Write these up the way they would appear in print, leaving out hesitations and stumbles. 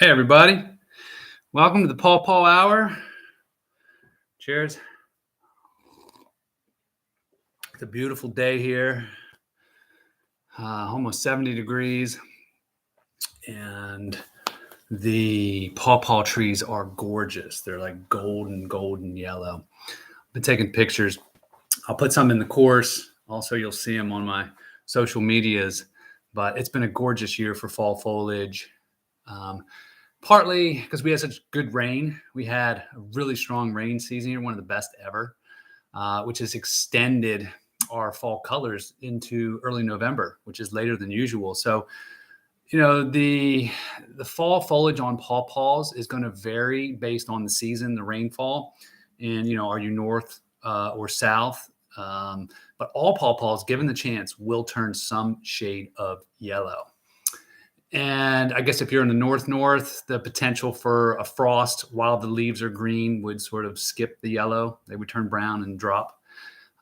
Hey, everybody. Welcome to the Paw Paw Hour. Cheers. It's a beautiful day here, almost 70 degrees, and the pawpaw trees are gorgeous. They're like golden yellow. I've been taking pictures. I'll put some in the course. Also, you'll see them on my social medias, but it's been a gorgeous year for fall foliage. Partly because we had such good rain. We had a really strong rain season here, one of the best ever, which has extended our fall colors into early November, which is later than usual. So, the fall foliage on pawpaws is going to vary based on the season, the rainfall, and are you north or south? But all pawpaws, given the chance, will turn some shade of yellow. And I guess if you're in the north, the potential for a frost while the leaves are green would sort of skip the yellow. They would turn brown and drop.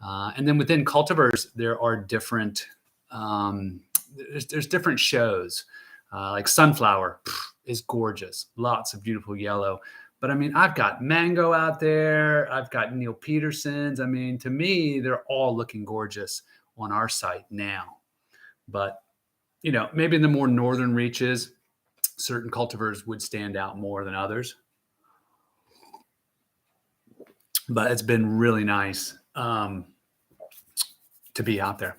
And then within cultivars, there are different. There's different shows. Like sunflower is gorgeous, lots of beautiful yellow. But I mean, I've got mango out there. I've got Neil Peterson's. I mean, to me, they're all looking gorgeous on our site now. But maybe in the more northern reaches, certain cultivars would stand out more than others. But it's been really nice to be out there.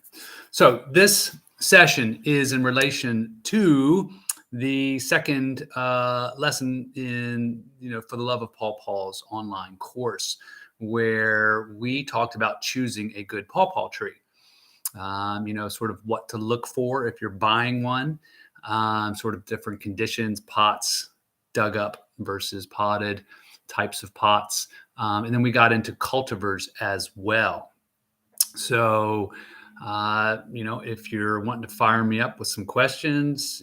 So this session is in relation to the second lesson in, For the Love of Pawpaws online course, where we talked about choosing a good pawpaw tree. Sort of what to look for if you're buying one, sort of different conditions, pots, dug up versus potted, types of pots. And then we got into cultivars as well. So, if you're wanting to fire me up with some questions,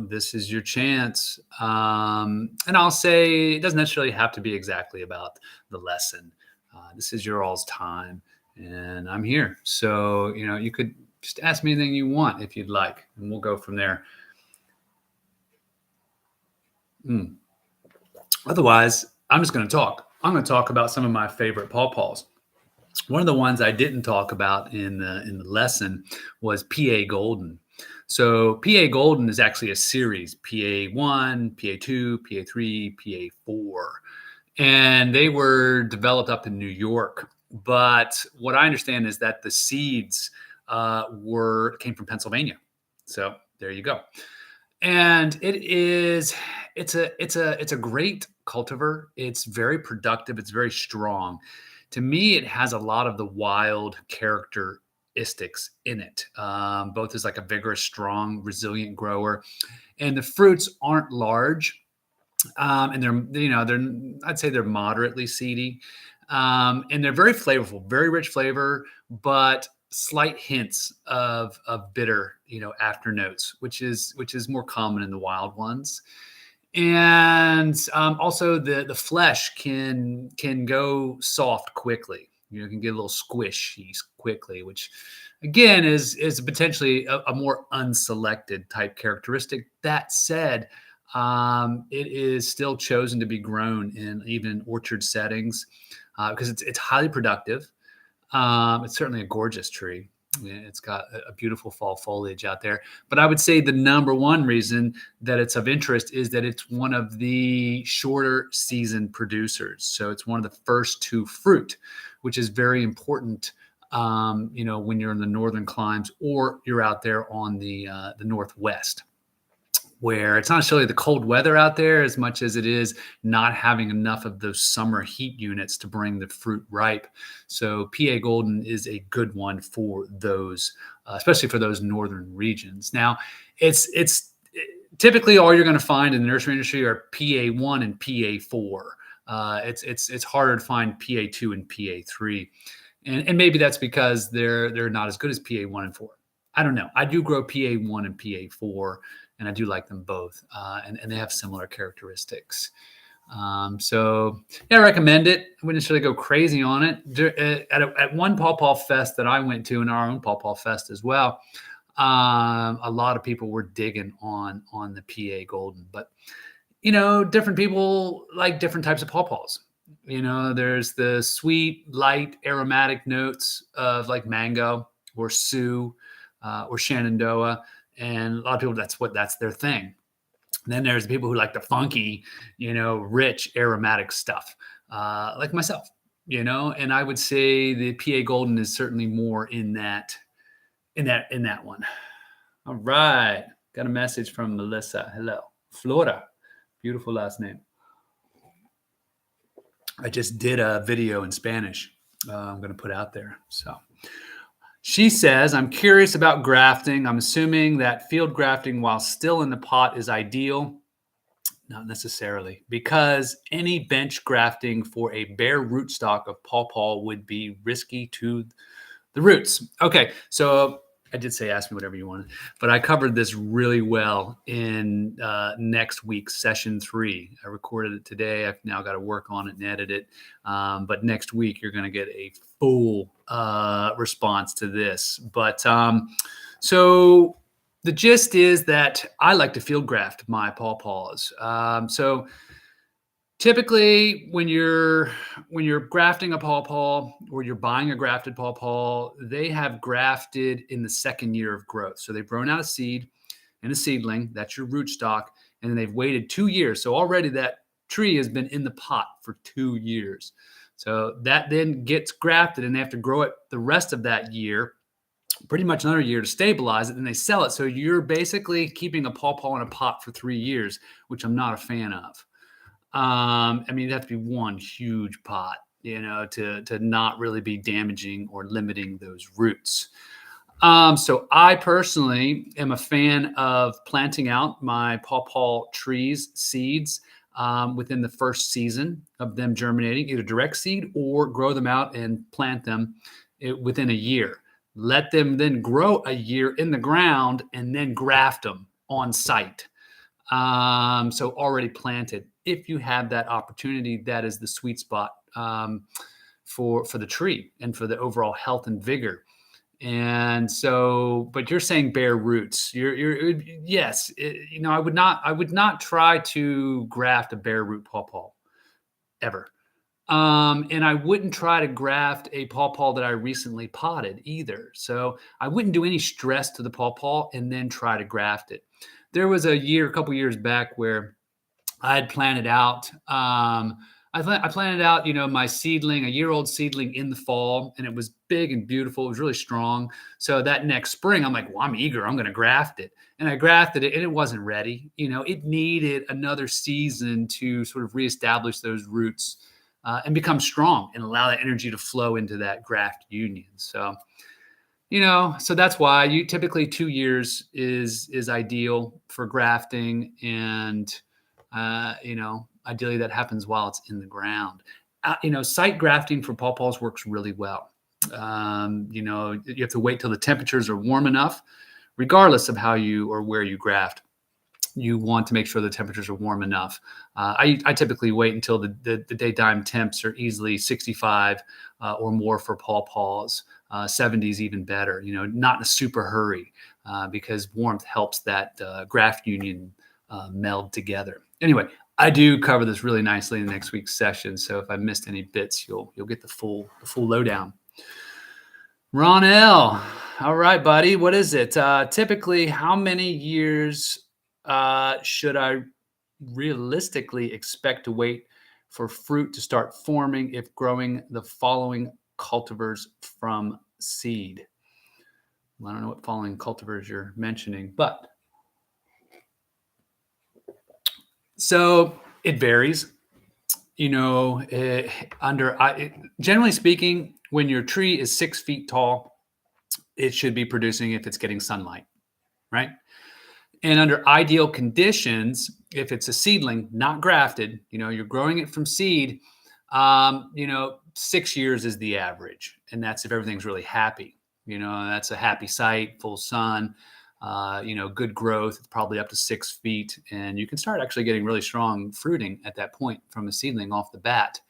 this is your chance. And I'll say it doesn't necessarily have to be exactly about the lesson. This is your all's time. And I'm here. So, you could just ask me anything you want if you'd like, and we'll go from there. Otherwise, I'm just going to talk. I'm going to talk about some of my favorite pawpaws. One of the ones I didn't talk about in the lesson was PA Golden. So PA Golden is actually a series, PA1, PA2, PA3, PA4. And they were developed up in New York. But what I understand is that the seeds came from Pennsylvania. So there you go. And it's a great cultivar. It's very productive. It's very strong. To me, it has a lot of the wild characteristics in it, both as like a vigorous, strong, resilient grower. And the fruits aren't large. And I'd say they're moderately seedy. And they're very flavorful, very rich flavor, but slight hints of bitter, after notes, which is more common in the wild ones. And also the flesh can go soft quickly. Can get a little squishy quickly, which again is potentially a more unselected type characteristic. That said, it is still chosen to be grown in even orchard settings because it's highly productive. It's certainly a gorgeous tree. It's got a beautiful fall foliage out there. But I would say the number one reason that it's of interest is that it's one of the shorter season producers. So it's one of the first to fruit, which is very important, when you're in the northern climes or you're out there on the northwest, where it's not necessarily the cold weather out there as much as it is not having enough of those summer heat units to bring the fruit ripe. So PA Golden is a good one for those, especially for those northern regions. Now, it's typically all you're going to find in the nursery industry are PA1 and PA4. It's harder to find PA2 and PA3, and maybe that's because they're not as good as PA1 and 4. I don't know. I do grow PA1 and PA4. And I do like them both, and they have similar characteristics. So I recommend it. I wouldn't necessarily go crazy on it. At one Pawpaw Fest that I went to, and our own Pawpaw Fest as well, a lot of people were digging on the PA Golden. But different people like different types of pawpaws. There's the sweet, light, aromatic notes of like mango or Sioux or Shenandoah. And a lot of people, that's their thing. Then there's people who like the funky, rich aromatic stuff, like myself, and I would say the PA Golden is certainly more in that one. All right. Got a message from Melissa. Hello. Flora. Beautiful last name. I just did a video in Spanish I'm going to put out there. So she says, I'm curious about grafting. I'm assuming that field grafting while still in the pot is ideal. Not necessarily, because any bench grafting for a bare rootstock of pawpaw would be risky to the roots. Okay, so I did say ask me whatever you wanted, but I covered this really well in next week's session 3. I recorded it today. I've now got to work on it and edit it. But next week, you're going to get a full response to this. But so the gist is that I like to field graft my pawpaws. So typically, when you're grafting a pawpaw or you're buying a grafted pawpaw, they have grafted in the second year of growth. So they've grown out a seed and a seedling. That's your rootstock, and then they've waited 2 years. So already that tree has been in the pot for 2 years. So that then gets grafted, and they have to grow it the rest of that year, pretty much another year to stabilize it, and they sell it. So you're basically keeping a pawpaw in a pot for 3 years, which I'm not a fan of. It'd have to be one huge pot, to not really be damaging or limiting those roots. So I personally am a fan of planting out my pawpaw trees seeds within the first season of them germinating, either direct seed or grow them out and plant them within a year. Let them then grow a year in the ground and then graft them on site. So already planted. If you have that opportunity, that is the sweet spot for the tree and for the overall health and vigor. And so, but you're saying bare roots. Yes. I would not try to graft a bare root pawpaw ever. And I wouldn't try to graft a pawpaw that I recently potted either. So I wouldn't do any stress to the pawpaw and then try to graft it. There was a couple years back where I had planted out. I planted out, my seedling, a year-old seedling in the fall, and it was big and beautiful. It was really strong. So that next spring, I'm like, well, I'm eager. I'm going to graft it. And I grafted it, and it wasn't ready. It needed another season to sort of reestablish those roots and become strong and allow that energy to flow into that graft union. So, so that's why you typically 2 years is ideal for grafting, and ideally that happens while it's in the ground. Site grafting for pawpaws works really well. You have to wait till the temperatures are warm enough, regardless of how you or where you graft. You want to make sure the temperatures are warm enough. I typically wait until the daytime temps are easily 65 or more for pawpaws. 70s even better. Not in a super hurry because warmth helps that graft union meld together. Anyway, I do cover this really nicely in next week's session. So if I missed any bits, you'll get the full lowdown. Ron L. All right, buddy. What is it? Typically, how many years should I realistically expect to wait for fruit to start forming if growing the following cultivars from seed? Well, I don't know what following cultivars you're mentioning, but so it varies. Generally speaking, when your tree is 6 feet tall, it should be producing if it's getting sunlight, right? And under ideal conditions, if it's a seedling, not grafted, you're growing it from seed, 6 years is the average. And that's if everything's really happy. That's a happy site, full sun, good growth. It's probably up to 6 feet. And you can start actually getting really strong fruiting at that point from a seedling off the bat.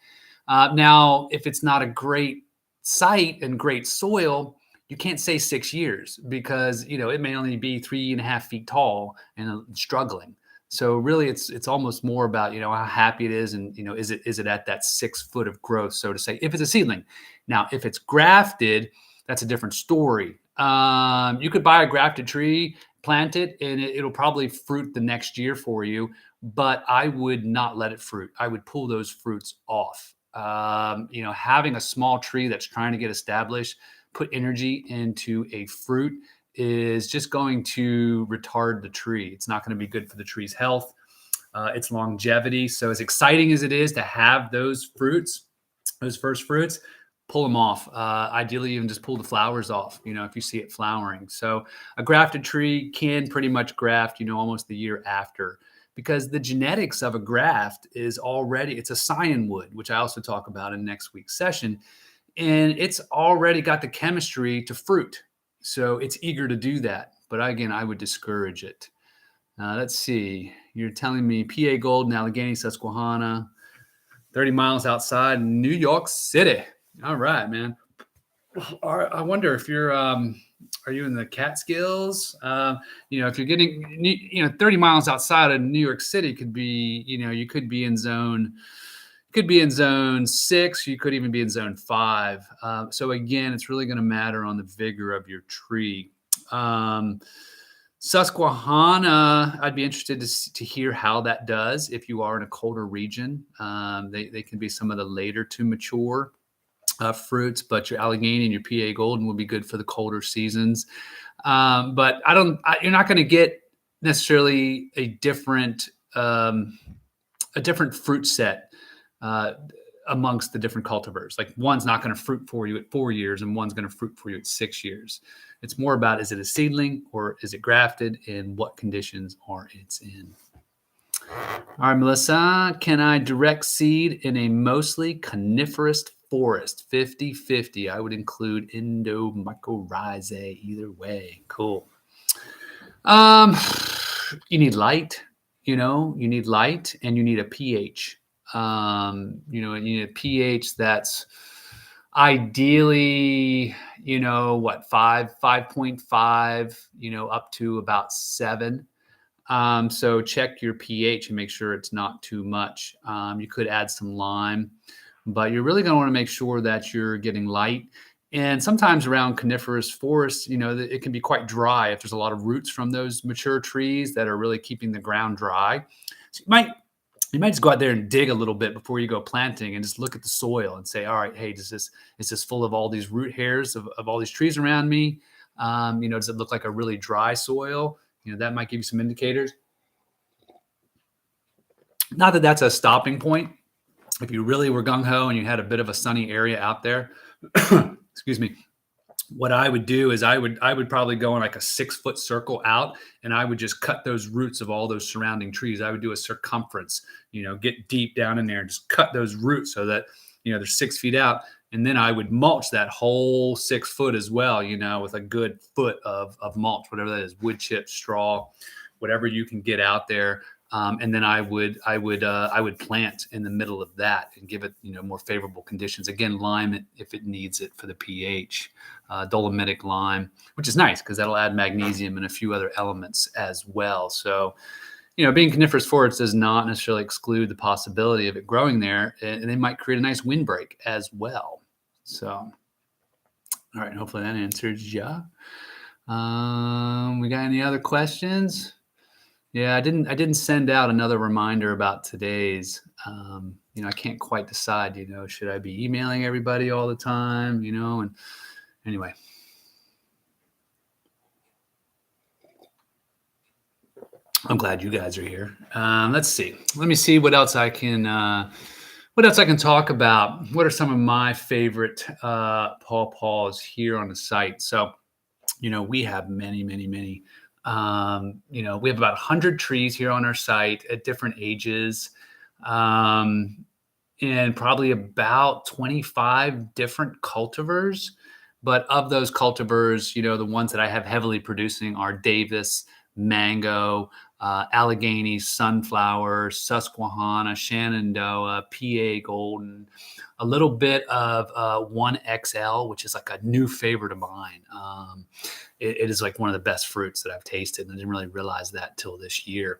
Now, if it's not a great site and great soil, you can't say 6 years because, it may only be 3.5 feet tall and struggling. So really, it's almost more about how happy it is, and is it at that 6 foot of growth, so to say, if it's a seedling. Now, if it's grafted, that's a different story. You could buy a grafted tree, plant it, and it'll probably fruit the next year for you. But I would not let it fruit. I would pull those fruits off. Having a small tree that's trying to get established, put energy into a fruit is just going to retard the tree. It's not going to be good for the tree's health, its longevity. So, as exciting as it is to have those fruits, those first fruits, pull them off. Ideally, even just pull the flowers off, if you see it flowering. So, a grafted tree can pretty much graft, almost the year after, because the genetics of a graft it's a scion wood, which I also talk about in next week's session. And it's already got the chemistry to fruit. So it's eager to do that. But again, I would discourage it. Let's see. You're telling me PA Golden, Allegheny, Susquehanna, 30 miles outside New York City. All right, man. I wonder if are you in the Catskills? If you're getting, 30 miles outside of New York City could be, you could be in zone 6. You could even be in zone 5. So again, it's really going to matter on the vigor of your tree. Susquehanna, I'd be interested to hear how that does if you are in a colder region. They can be some of the later to mature fruits, but your Allegheny and your PA Golden will be good for the colder seasons. But you're not going to get necessarily a different fruit set amongst the different cultivars. Like one's not going to fruit for you at 4 years and one's going to fruit for you at 6 years. It's more about, is it a seedling or is it grafted, and what conditions are it's in? All right, Melissa, can I direct seed in a mostly coniferous forest? 50-50. I would include endomycorrhizae either way. Cool. You need light, you need light, and you need a pH. You need a pH that's ideally, 5.5, up to about 7. So check your pH and make sure it's not too much. You could add some lime, but you're really going to want to make sure that you're getting light. And sometimes around coniferous forests, it can be quite dry if there's a lot of roots from those mature trees that are really keeping the ground dry. So you might just go out there and dig a little bit before you go planting and just look at the soil and say, all right, hey, is this full of all these root hairs of all these trees around me? Does it look like a really dry soil? That might give you some indicators. Not that that's a stopping point. If you really were gung-ho and you had a bit of a sunny area out there, excuse me, what I would do is I would probably go in like a 6-foot circle out, and I would just cut those roots of all those surrounding trees. I would do a circumference, get deep down in there and just cut those roots so that, they're 6 feet out. And then I would mulch that whole 6 foot as well, with a good foot of mulch, whatever that is, wood chips, straw, whatever you can get out there. And then I would plant in the middle of that and give it, more favorable conditions. Again, lime it if it needs it for the pH, dolomitic lime, which is nice because that'll add magnesium and a few other elements as well. So, being coniferous forest does not necessarily exclude the possibility of it growing there, and they might create a nice windbreak as well. So, all right, hopefully that answers you. We got any other questions? Yeah, I didn't send out another reminder about today's. I can't quite decide, should I be emailing everybody all the time, and anyway. I'm glad you guys are here. Let's see. Let me see what else I can talk about. What are some of my favorite Paws here on the site? So, we have many, many, many. We have about 100 trees here on our site at different ages, and probably about 25 different cultivars. But of those cultivars, the ones that I have heavily producing are Davis, Mango, Allegheny, Sunflower, Susquehanna, Shenandoah, PA Golden, a little bit of 1XL, which is like a new favorite of mine. It is like one of the best fruits that I've tasted, and I didn't really realize that till this year.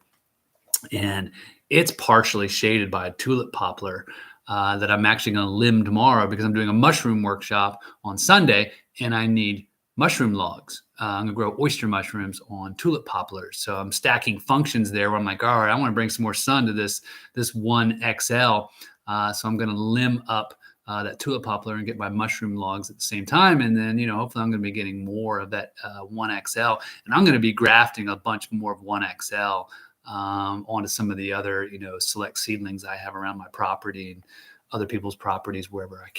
and it's partially shaded by a tulip poplar that I'm actually going to limb tomorrow because I'm doing a mushroom workshop on Sunday, and I need mushroom logs. I'm going to grow oyster mushrooms on tulip poplars. So I'm stacking functions there where I'm like, all right, I want to bring some more sun to this 1XL. So I'm going to limb up that tulip poplar and get my mushroom logs at the same time. And then, hopefully I'm going to be getting more of that 1XL. And I'm going to be grafting a bunch more of 1XL onto some of the other, select seedlings I have around my property and other people's properties wherever I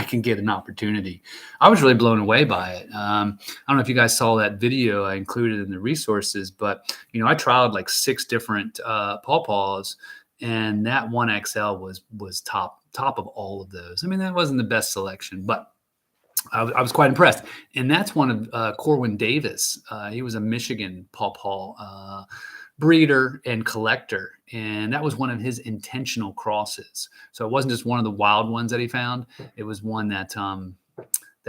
can get an opportunity. I was really blown away by it. I don't know if you guys saw that video I included in the resources, but I trialed like 6 different Pawpaws, and that 1XL was top of all of those. I mean, that wasn't the best selection, but I was quite impressed. And that's one of Corwin Davis. He was a Michigan Pawpaw breeder and collector, and that was one of his intentional crosses. So it wasn't just one of the wild ones that he found; it was one that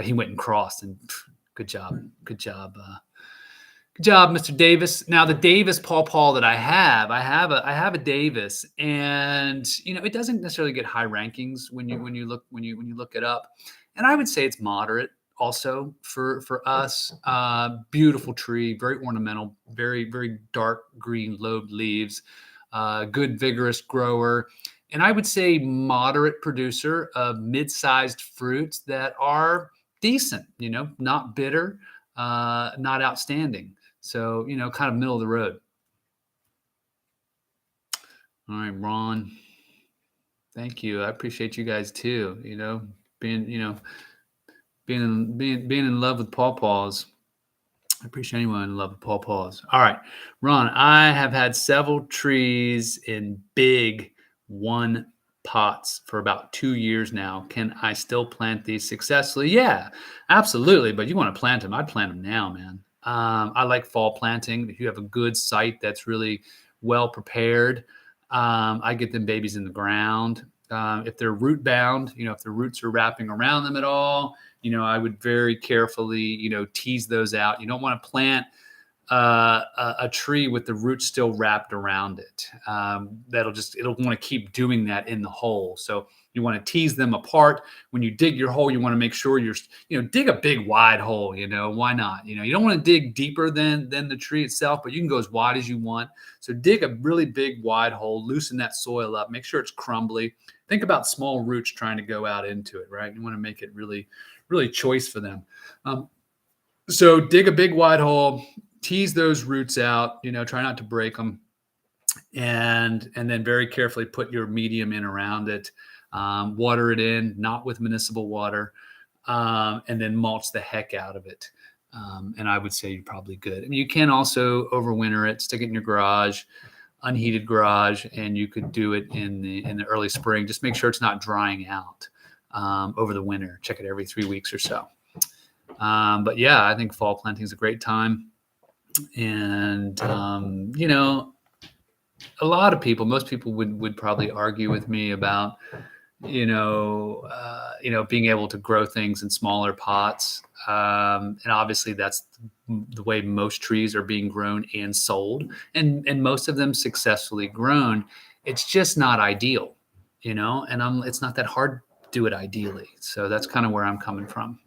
he went and crossed. And good job, good job, Mr. Davis. Now the Davis Pawpaw that I have a Davis, and it doesn't necessarily get high rankings when you look it up, and I would say it's moderate. Also for us, beautiful tree, very ornamental, very, very dark green lobed leaves, good vigorous grower. And I would say moderate producer of mid-sized fruits that are decent, not bitter, not outstanding. So, kind of middle of the road. All right, Ron. Thank you. I appreciate you guys too, being in love with Pawpaws. I appreciate anyone in love with Pawpaws. All right, Ron, I have had several trees in big 1 pots for about 2 years now. Can I still plant these successfully? Yeah, absolutely. But you want to plant them? I'd plant them now, man. I like fall planting. If you have a good site that's really well prepared, I get them babies in the ground. If they're root bound, if the roots are wrapping around them at all, I would very carefully, tease those out. You don't want to plant a tree with the roots still wrapped around it. It'll want to keep doing that in the hole. So you want to tease them apart. When you dig your hole, you want to make sure dig a big wide hole, why not? You don't want to dig deeper than the tree itself, but you can go as wide as you want. So dig a really big wide hole, loosen that soil up, make sure it's crumbly. Think about small roots trying to go out into it, right? You want to make it really, really choice for them. So dig a big wide hole, tease those roots out, try not to break them, and then very carefully put your medium in around it. Water it in, not with municipal water, and then mulch the heck out of it. And I would say you're probably good. I mean, you can also overwinter it, stick it in your garage, unheated garage, and you could do it in the early spring. Just make sure it's not drying out over the winter. Check it every 3 weeks or so. But yeah, I think fall planting is a great time. And, a lot of people, most people would probably argue with me about, being able to grow things in smaller pots. And obviously that's the way most trees are being grown and sold, and most of them successfully grown. It's just not ideal, and it's not that hard to do it ideally. So that's kind of where I'm coming from.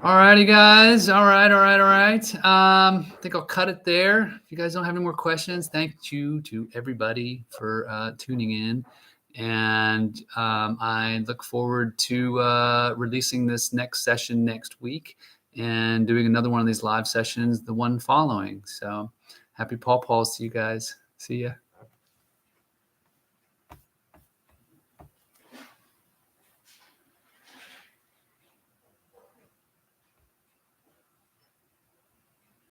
All righty, guys. All right. I think I'll cut it there. If you guys don't have any more questions, thank you to everybody for tuning in. And I look forward to releasing this next session next week and doing another one of these live sessions, the one following. So happy Paw Paws to you guys. See ya.